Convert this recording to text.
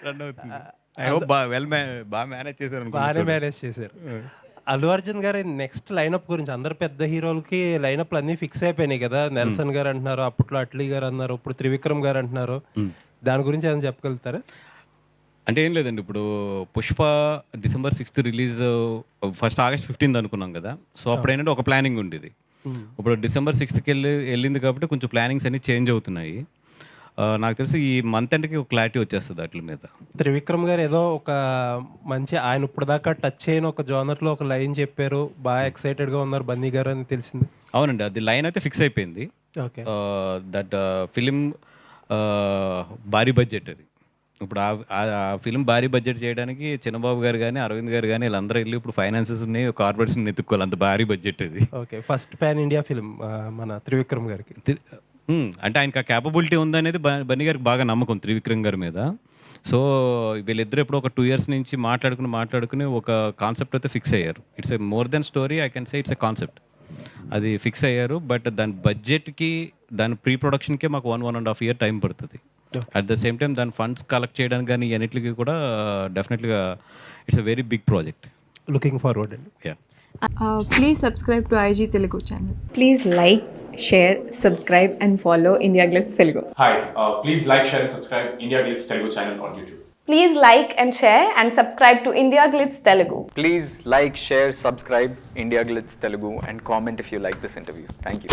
Run అవుతుంది. I hope బాగా manage చేశారు. బాగానే మేనేజ్ చేశారు. అల్లు అర్జున్ గారి నెక్స్ట్ లైనప్ గురించి అందరు పెద్ద హీరోలకి లైనప్లు అన్నీ ఫిక్స్ అయిపోయినాయి కదా. నెల్సన్ గారు అంటున్నారు, అప్పట్లో అట్లీ గారు అన్నారు, ఇప్పుడు త్రివిక్రమ్ గారు అంటున్నారు. దాని గురించి ఏమైనా చెప్పగలుగుతారా? అంటే ఏం లేదండి, ఇప్పుడు Pushpa December 6th release, first August 15th అనుకున్నాం కదా. సో అప్పుడు ఏంటంటే ఒక ప్లానింగ్ ఉండేది. ఇప్పుడు December 6th వెళ్ళింది కాబట్టి కొంచెం ప్లానింగ్స్ అన్ని చేంజ్ అవుతున్నాయి. నాకు తెలిసి ఈ మంత్ ఎండ్కి ఒక క్లారిటీ వచ్చేస్తుంది వాటి మీద. త్రివిక్రమ్ గారు ఏదో ఒక మంచి, ఆయన ఇప్పుడు దాకా టచ్ అయిన ఒక జోనర్లో ఒక లైన్ చెప్పారు, బాగా ఎక్సైటెడ్గా ఉన్నారు బన్నీ గారు అని తెలిసింది. అవునండి, అది లైన్ అయితే ఫిక్స్ అయిపోయింది. ఓకే. దట్ ఫిలిం భారీ బడ్జెట్ అది. ఇప్పుడు ఆ ఫిలిం భారీ బడ్జెట్ చేయడానికి చిన్నబాబు గారు కానీ అరవింద్ గారు కానీ వీళ్ళందరూ వెళ్ళి ఇప్పుడు ఫైనాన్సెస్ని కార్పొరేషన్ ఎత్తుక్కోవాలి, అంత భారీ బడ్జెట్ అది. Okay, first pan India film మన త్రివిక్రమ్ గారికి. అంటే ఆయనకు ఆ క్యాపబిలిటీ ఉందనేది బన్నీ గారికి బాగా నమ్మకం త్రివిక్రమ్ గారి మీద. సో వీళ్ళిద్దరు ఎప్పుడు ఒక 2 years నుంచి మాట్లాడుకుని ఒక కాన్సెప్ట్ అయితే ఫిక్స్ అయ్యారు. It's a more than story, I can say it's a concept. అది ఫిక్స్ అయ్యారు. బట్ దాని బడ్జెట్కి, దాని ప్రీ ప్రొడక్షన్కే మాకు 1.5 year టైం పడుతుంది. అట్ ద సేమ్ టైం దాని ఫండ్స్ కలెక్ట్ చేయడానికి కానీ అన్నిటికీ కూడా డెఫినెట్గా it's a very big project. Looking forward అండి. Yeah. Please subscribe to IG Telugu channel. Please like, share, subscribe and follow India Glitz Telugu. Hi, please like, share and subscribe India Glitz Telugu channel on YouTube. Please like and share and subscribe to India Glitz Telugu. Please like, share, subscribe India Glitz Telugu and comment if you like this interview. Thank you.